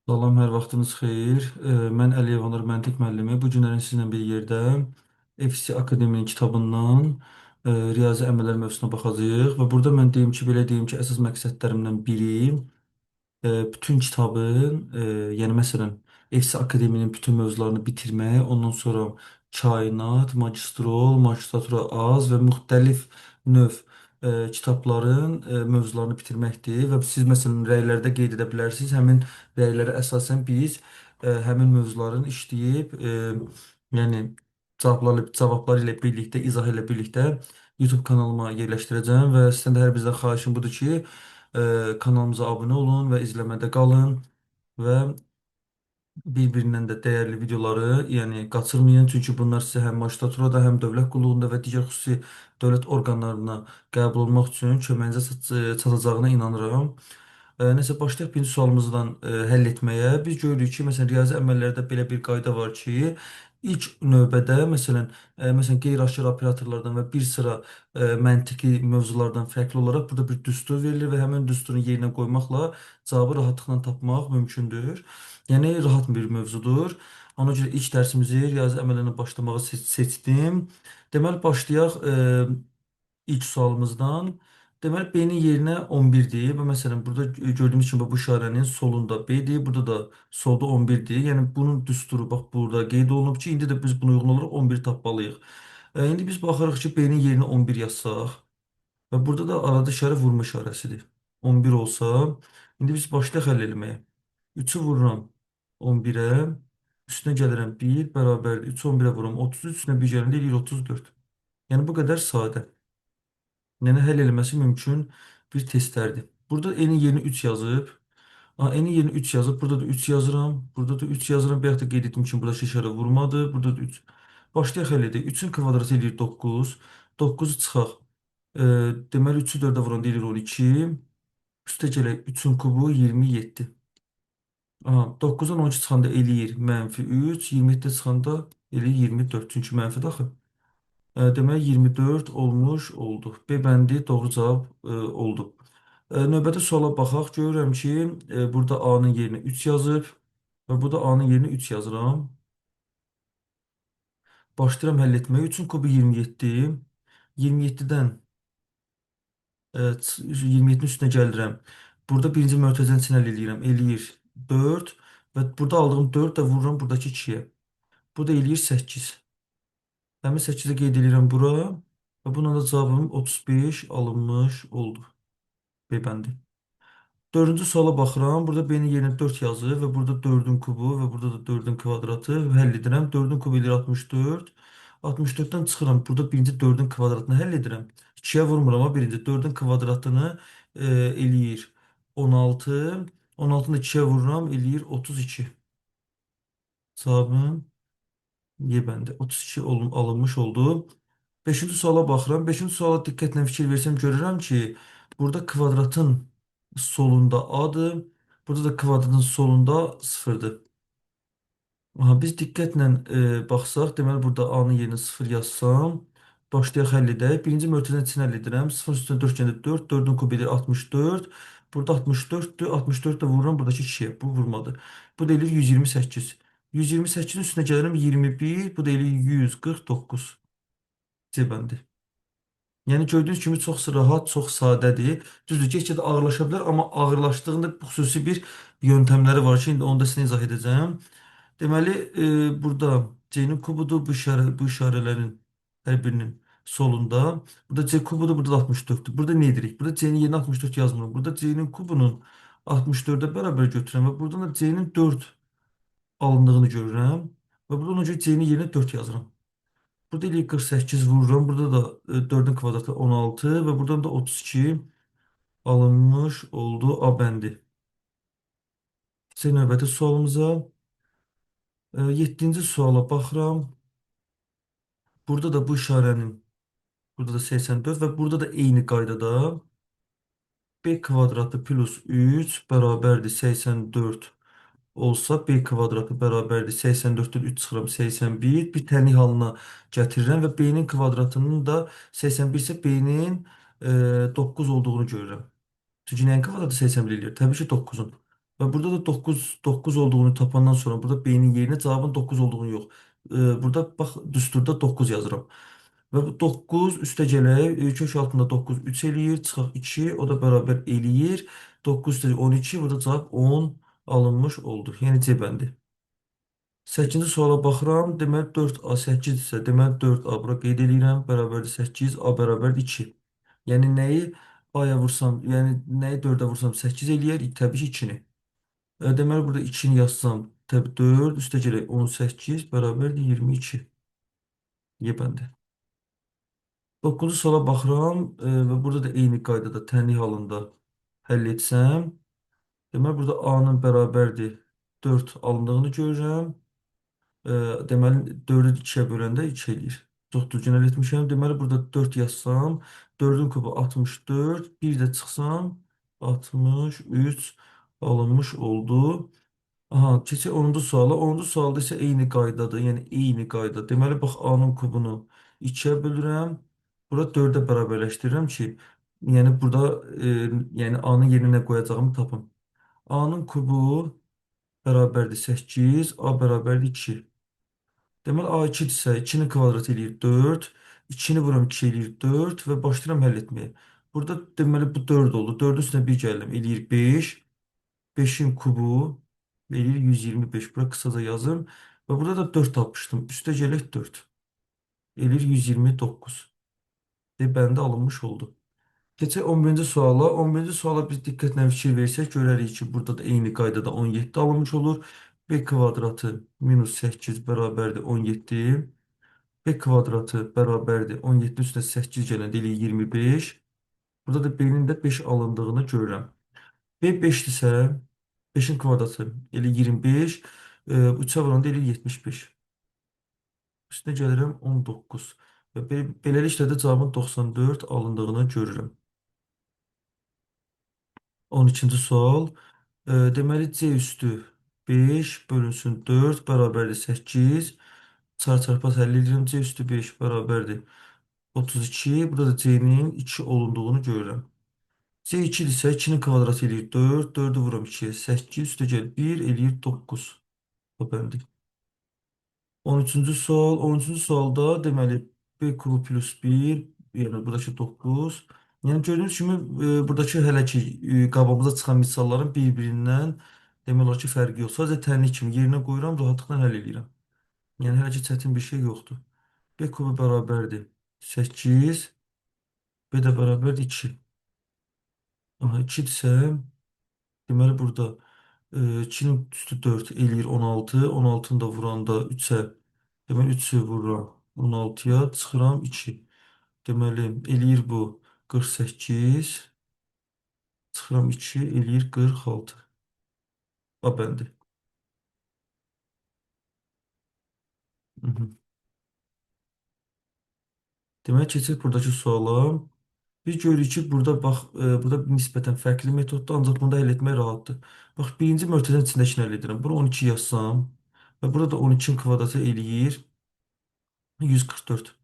Salam, hər vaxtınız xeyir. Mən Əliyev Anar Məntiq müəllimi. Bu günlərin sizinlə bir yerdə FCC Akademinin kitabından riyazi əməllər mövzusuna baxacağıq və burada mən deyim ki, belə deyim ki, əsas məqsədlərimdən biri bütün kitabın, yəni məsələn, FCC Akademinin bütün mövzularını bitirmək, ondan sonra kainat, magistrol, magistratura az və müxtəlif növ kitabların mövzularını bitirməkdir və siz məsələn rəylərdə qeyd edə bilərsiniz. Həmin rəylərə əsasən biz həmin mövzuların işləyib, yəni cavabları ilə birlikdə, izah ilə birlikdə YouTube kanalıma yerləşdirəcəm və sizdən də hər bizdən xahişim budur ki, kanalımıza abunə olun və izləmədə qalın və bir-birindən də dəyərli videoları, yəni qaçırmayın, çünki bunlar sizə həm magistraturada, həm dövlət qulluğunda və digər xüsusi dövlət orqanlarına qəbul olmaq üçün köməyinizə çatacağına inanıram. Nəsə başlayaq birinci sualımızdan həll etməyə. Biz görürük ki, məsələn, riyazi əməllərdə belə bir qayda var ki, ilk növbədə məsələn qeyri-aşkarı operatorlardan və bir sıra məntiqi mövzulardan fərqli olaraq burada bir düstur verilir və həmin düsturun yerinə qoymaqla cavabı rahatlıqla tapmaq mümkündür. Yəni rahat bir mövzudur. Ona görə ilk dərsimizi riyazi əməllərlə başlamağı seçdim. Deməli başlayaq ilk sualımızdan. Deməli B-nin yerinə 11-dir və məsələn burada gördüyümüz kimi bu işarənin solunda B-dir, burada da solda 11-dir. Yəni bunun düsturu bax burada qeyd olunub ki, indi də biz buna uyğun olaraq 11 tapmalıyıq. İndi biz baxırıq ki, B-nin yerinə 11 yazsaq və burada da arada işarə vurma işarəsidir. 11 olsa, indi biz başlayaq həll etməyə. 3-ü vururam 11-ə, üstünə gəlirəm 1 bərabərdir. 3-ü 11-ə vururam 33, üstünə 1 gələndə eləyir 34. Yəni bu qədər sadə. Yəni həll eləməsi mümkün bir testlərdir. Burada n-in yerinə 3 yazıb. N-in yerinə 3 yazıb. Burada da 3 yazıram. Burada da 3 yazıram. Bayaq da qeyd etdim ki, burada işarə vurmadı. Burada da 3. Başlayaq həll edək. 3-ün kvadratı eləyir 9. 9-u çıxaq. E, deməli 3-ü 4-ə vuranda eləyir 12. Üstə gələk 3-ün kubu 27. 9-dan 12 çıxanda eləyir -3. 27-də çıxanda eləyir 24. Çünki mənfidir axı. Demək 24 olmuş oldu. B bəndi doğru cavab oldu. Növbəti suala baxaq. Görürəm ki, burada A-nın yerinə 3 yazıb və burada A-nın yerinə 3 yazıram. Başlayıram həll etməyə. 3-ün kubu 27. 27-dən 27-nin üstünə gəlirəm. Burada birinci mötərizəni için əldə eləyirəm. Eləyir 4 və burada aldığım 4 də vururam buradakı 2-yə. Bu da eləyir 8. Həmin 8-i qeyd edirəm bura və buna da cavabım 35 alınmış oldu. B bəndi. Dördüncü suala baxıram. Burada B-nin yerinə 4 yazır və burada 4-ün kubu və burada da 4-ün kvadratı və həll edirəm. 4-ün kubu eləyir 64. 64-dən çıxıram. Burada birinci 4-ün kvadratını həll edirəm. 2-yə vurmuram amma birinci 4-ün kvadratını eləyir 16. 16-nı da 2-yə vururam eləyir 32. Cavabım Y bəndi 32 alınmış oldu. Beşinci suala baxıram. Beşinci suala diqqətlə fikir versəm görürəm ki, burada kvadratın solunda A-dır, burada da kvadratın solunda 0-dır. Biz diqqətlə baxsaq, deməli burada A-nın yerinə 0 yazsam, başlayaq həll edək. Birinci mötərizəni için həll edirəm. 0 üstünə 4 gəlir 4, 4-ün kubu edir 64. Burada 64-dür. 64 də vururam buradakı 2-yə. Bu vurmadı. Bu da eləyir 128. 128-in üstünə gəlirəm 21, bu da eləyir 149. C bəndi. Yəni gördüyünüz kimi çox rahat, çox sadədir. Düzdür, get-gedə ağırlaşa bilər, amma ağırlaşdığında xüsusi bir yöntəmləri var ki, indi onu da sizə izah edəcəm. Deməli, burada C-nin kubudur, bu işarələrin hər birinin solunda. Burada C kubudur, burada da 64'dür. Burada nə edirik? Burada C-nin yerinə 64 yazmıram. Burada C-nin kubunun 64-ə bərabər götürürəm və buradan da C-nin 4 alındığını görürəm. Və burada ona görə C-nin yerinə 4 yazıram. Burada eləyir 48 vururam. Burada da 4-ün kvadratı 16 və buradan da 32 alınmış oldu A bəndi. Növbəti sualımıza 7-ci suala baxıram. Burada da bu işarənin burada da 84 və burada da eyni qaydada B kvadratı plus 3 bərabərdir 84 olsa B kvadratı bərabərdir 84-dən 3 çıxıram 81. Bir tənlik halına gətiririm və B-nin kvadratının da 81 isə B-nin 9 olduğunu görürəm. Çünki nəyin kvadratı 81 eləyir? Təbii ki 9-un. Ve burada da 9 olduğunu tapandan sonra burada beynin yerine cevabın 9 olduğunu yok. Burada bak düsturda 9 yazıram. Ve bu 9 üstə gələk, kök altında 9 3 eləyir, çıxaq 2, o da bərabər eləyir. 9 üstə 12, burada cavab 10 alınmış oldu. Yəni C bəndi. 8-ci suala baxıram. Deməli 4A 8-dirsə, deməli 4A bura qeyd edirəm. Bərabərdir 8, A bərabərdir 2. Yəni nəyi A-ya vursam, yəni nəyi 4-ə vursam 8 eləyər? Təbii ki 2-ni. Deməli burada 2-ni yazsam, təbii 4 üstə gələk 18 bərabərdir 22. Y bəndi. 9-cu suala baxıram və burada da eyni qaydada tənlik halında həll etsəm, deməli burada A-nın bərabərdir 4 alındığını görürəm. E, Deməli 4-ü 2-yə böləndə 2 eləyir. Çox düzgün həll etmişəm. Deməli burada 4 yazsam, 4-ün kubu 64, bir də çıxsam 63 alınmış oldu. Aha, keçək 10-cu suala. 10-cu sualda isə eyni qaydadır. Yəni eyni qayda. Deməli bax A-nın kubunu 2-yə bölürəm. Burada 4-ə bərabərləşdirirəm ki, yəni burada yəni A-nın yerinə qoyacağımı tapım. A-nın kubu bərabərdir 8, A bərabərdir 2. Deməli A2-dirsə 2-nin kvadratı eləyir 4. 2-ni vururam 2 eləyir 4 və başlayıram həll etməyə. Burada deməli bu 4 oldu. 4-ün üstünə 1 gəldim. Eləyir 5. 5'in kubu eləyir 125. Bura qısaca yazım. Və burada da 4 tapmışdım. Üstə gələk 4. Eləyir 129. Bəndə alınmış oldu. Keçək 11-ci suala. 11-ci suala biz diqqətlə fikir versək, görərik ki, burada da eyni qaydada 17 alınmış olur. B kvadratı minus 8 bərabərdir 17. B kvadratı bərabərdir 17 üstə 8 gələndə eləyir 25. Burada da B-nin də 5 alındığını görürəm. B 5-dirsə 5'in kvadratı elə 25. 3'ə vuranda elə 75. Üstünə gəlirəm 19. Və beləliklə də cavabın 94 alındığını görürəm. 12-ci sual. Deməli C üstü 5 bölünsün 4 bərabərdir 8. Çarpaz həll edirəm. C üstü 5 bərabərdir 32. Burada da C'nin 2 olunduğunu görürəm. C 2-dirsə 2'nin kvadratı eləyir 4. 4'ü vururam 2'yə 8. Üstə gəl 1 eləyir 9. Bu bəndi. 13-cü sual. 13-cü sualda deməli B kubu plus 1, yəni buradakı 9. Yəni gördüyünüz kimi buradakı hələ ki qabağımıza çıxan misalların bir-birindən demək olar ki fərqi yox. Sadəcə tənlik kimi yerinə qoyuram, rahatlıqla həll edirəm. Yəni hələ ki çətin bir şey yoxdur. B kubu bərabərdir 8, B də bərabərdir 2. Aha, 2-dirsə deməli burada 2'nin üstü 4 eləyir 16. 16'nı da vuranda 3'ə deməli 3'ü vururam 16'ya çıxıram 2. Deməli eləyir bu 48. Çıxıram 2 eləyir 46. A bəndi. Mhm. Deməli keçək buradakı suala. Biz görürük ki, burada bax, burada nisbətən fərqli metoddur, ancaq bunda həll etmək rahatdır. Bax, birinci mötərizənin içindəkini həll edirəm. Bura 12 yazsam və burada da 12'nin kvadratı eləyir 144.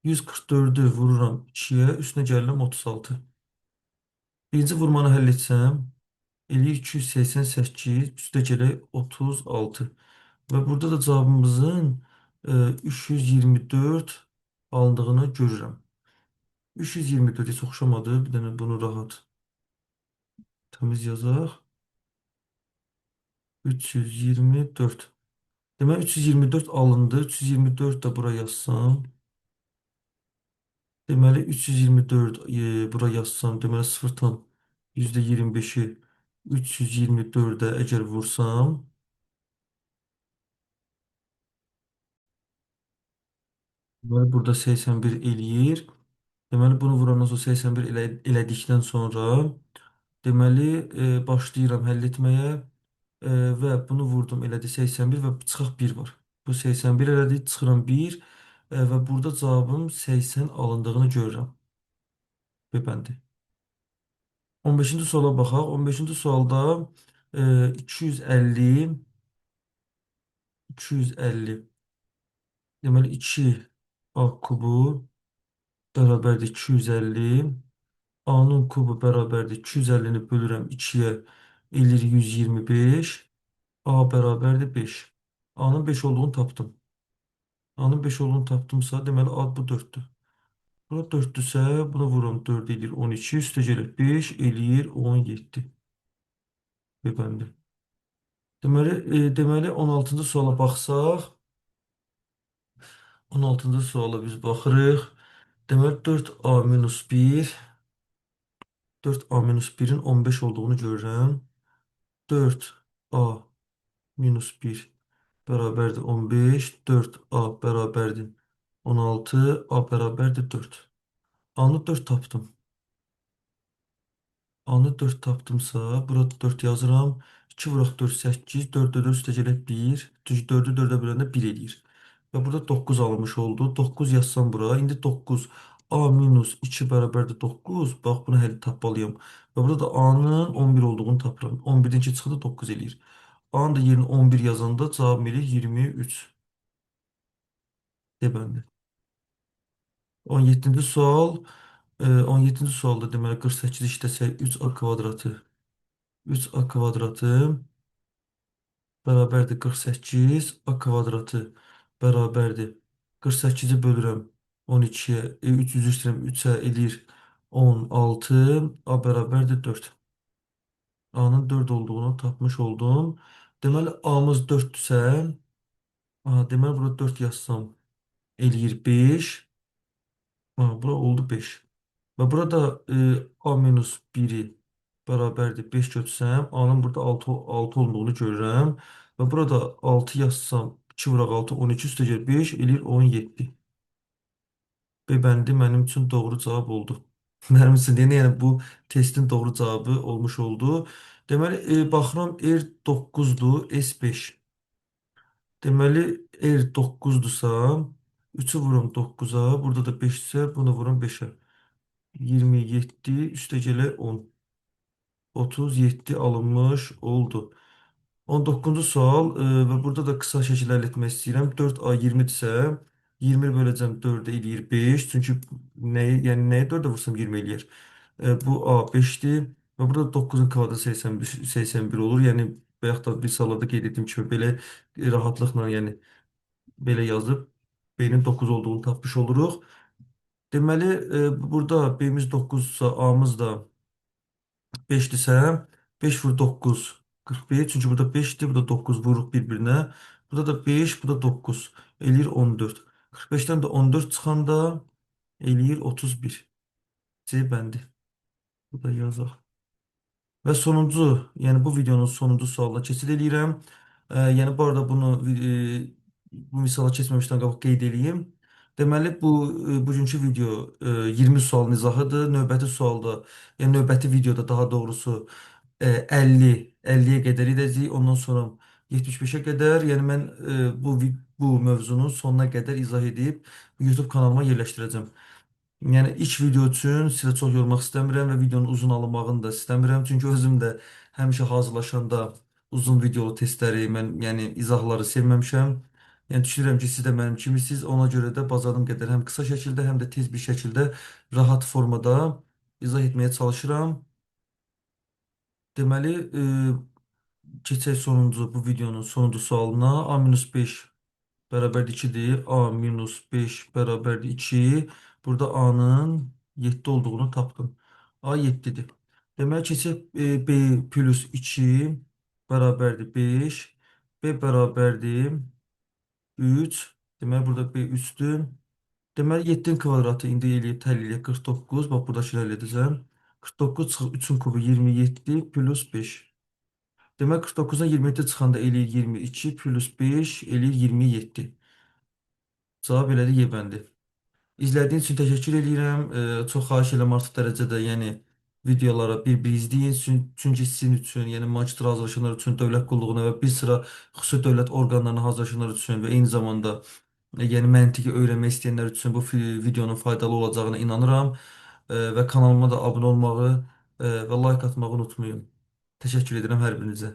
144'ü vururam 2'yə, üstünə gəlirəm 36. Birinci vurmanı həll etsəm, eləyir 288, üstə gələk 36. Və burada da cavabımızın 324 alındığını görürəm. 324 heç oxşamadı. Bir dənə bunu rahat təmiz yazaq. 324. Demək 324 alındı. 324 də bura yazsam. Deməli 324 bura yazsam. Deməli 0'dan %25'i 324'ə əgər vursam. Deməli burada 81 eləyir. Deməli bunu vurandan sonra 81 elədikdən sonra deməli başlayıram həll etməyə və bunu vurdum elədi 81 və çıxaq 1 var. Bu 81 elədi, çıxıram 1 və burada cavabım 80 alındığını görürəm. B bəndi. 15-ci suala baxaq. 15-ci sualda 250 250 deməli 2 A kubu bərabərdir 250. A-nın kubu bərabərdir 250'ni bölürəm 2'yə. eləyir 125. A bərabərdir 5. A'nın 5 olduğunu tapdım. A'nın 5 olduğunu tapdımsa, deməli A bu 4'tür. Bura 4'türsə, bunu vururum, 4 eləyir 12, üstə gəlir 5 eləyir 17. Bebəndi. Deməli 16-cı suala baxsaq, 16-cı suala biz baxırıq. Deməli 4A minus 1, 4A minus 1'in 15 olduğunu görürəm. 4A minus 1 bərabərdir 15, 4A bərabərdir 16, A bərabərdir 4. A'nı 4 tapdım. A'nı 4 tapdımsa, burada 4 yazıram. 2 vuraq 4, 8, 4'də 4 üstə gələk 1. Çünki 4'ü 4'ə böləndə 1 eləyir. Və burada 9 alınmış oldu. 9 yazsam bura. İndi 9. A minus 2 bərabərdir 9. Bax, bunu həll tapmalıyım. Və burada da A'nın 11 olduğunu tapıram. 11'den 2 çıxdı 9 eləyir. A'nın da yerini 11 yazanda cavab verir 23. De bəndə. 17-ci sual. 17-ci sualda deməli 48 işləsək 3A kvadratı. 3A kvadratı bərabərdir 48. A kvadratı bərabərdir. 48'i bölürəm 12'ye. 3 üzüşdirəm 3'ə eləyir 16. A bərabərdir 4. A'nın 4 olduğunu tapmış oldum. Deməli A'mız 4'dürsə, deməli burada 4 yazsam eləyir 5. Bura oldu 5. Və burada A minus 1'i bərabərdir 5 götürsəm, A'nın burada 6 olduğunu görürəm. Və burada 6 yazsam 2 vuraq 6, 12 üstə gəlir 5 eləyir 17. B bəndi mənim üçün doğru cavab oldu. Mənim üçün deyən, yəni bu testin doğru cavabı olmuş oldu. Deməli, baxıram R 9'dur, S 5. Deməli, R 9'dursa, 3'ü vururam 9'a, burada da 5 ise bunu vururam 5'e. 27 üstə gələ 10. 37 alınmış oldu. 19-cu sual və burada da qısa şəkildə həll etmək istəyirəm. 4A 20-dirsə, 20 böləcəm 4-ə eləyir 5. Çünki nəyi 4-ə vursam 20 eləyir. Bu A 5'dir və burada 9'un kvadratı 81 olur. Yəni bayaq da bir salada qeyd etdiyim kimi belə rahatlıqla, yəni belə yazıb B-nin 9 olduğunu tapmış oluruq. Deməli, burada B-miz 9'sa A'mız da 5'dirsə, 5 vur 9 41. Çünki burada 5'dir, burada 9 vuruq bir-birinə. Burada da 5, burada 9 eləyir 14. 45'ten də 14 çıxanda eləyir 31. C bəndi. Bu da yazaq. Və sonuncu, yəni bu videonun sonuncu sualına keçid eləyirəm. Yəni bu arada bunu bu misala keçməmişdən qabaq qeyd eləyim. Deməli bugünkü video 20 sualın izahıdır. Növbəti sualda, yəni növbəti videoda daha doğrusu 50-50'ye qədər edəcəyik. Ondan sonra 75'e qədər. Yəni mən bu mövzunun sonuna qədər izah edib YouTube kanalıma yerləşdirəcəm. Yəni ilk video üçün sizə çox yormaq istəmirəm və videonun uzun alınmağını da istəmirəm. Çünki özüm də həmişə hazırlaşanda uzun videolu testləri, mən yəni izahları sevməmişəm. Yəni düşünürəm ki, siz də mənim kimisiniz. Ona görə də bacardığım qədər həm qısa şəkildə, həm də tez bir şəkildə rahat formada izah etməyə çalışıram. Deməli, keçək sonuncu bu videonun sonuncu sualına. A-5 bərabərdir 2'dir. A-5 bərabərdir 2. Burada A'nın 7 olduğunu tapdım. A 7'dir. Deməli keçək B plus 2 bərabərdir 5. B bərabərdir 3. Deməli burada B 3'dür. Deməli 7'nin kvadratı indi eləyir təhl eləyir 49. Bax buradakıları həll edəcəm. 49 çıxır 3'ün kubu 27 plus 5. Demək 49'dan 27 çıxanda eləyir 22 plus 5 eləyir 27. Cavab elədi Y bəndi. İzlədiyiniz üçün təşəkkür edirəm. Çox xahiş edirəm artıq dərəcədə, yəni videolara bir izləyin. Çünki sizin üçün, yəni magistr hazırlaşanlar üçün, dövlət qulluğuna və bir sıra xüsusi dövlət orqanlarına hazırlaşanlar üçün və eyni zamanda yəni məntiqi öyrənmək istəyənlər üçün bu videonun faydalı olacağına inanıram. Və kanalıma da abunə olmağı və like atmağı unutmayın. Təşəkkür edirəm hər birinizə.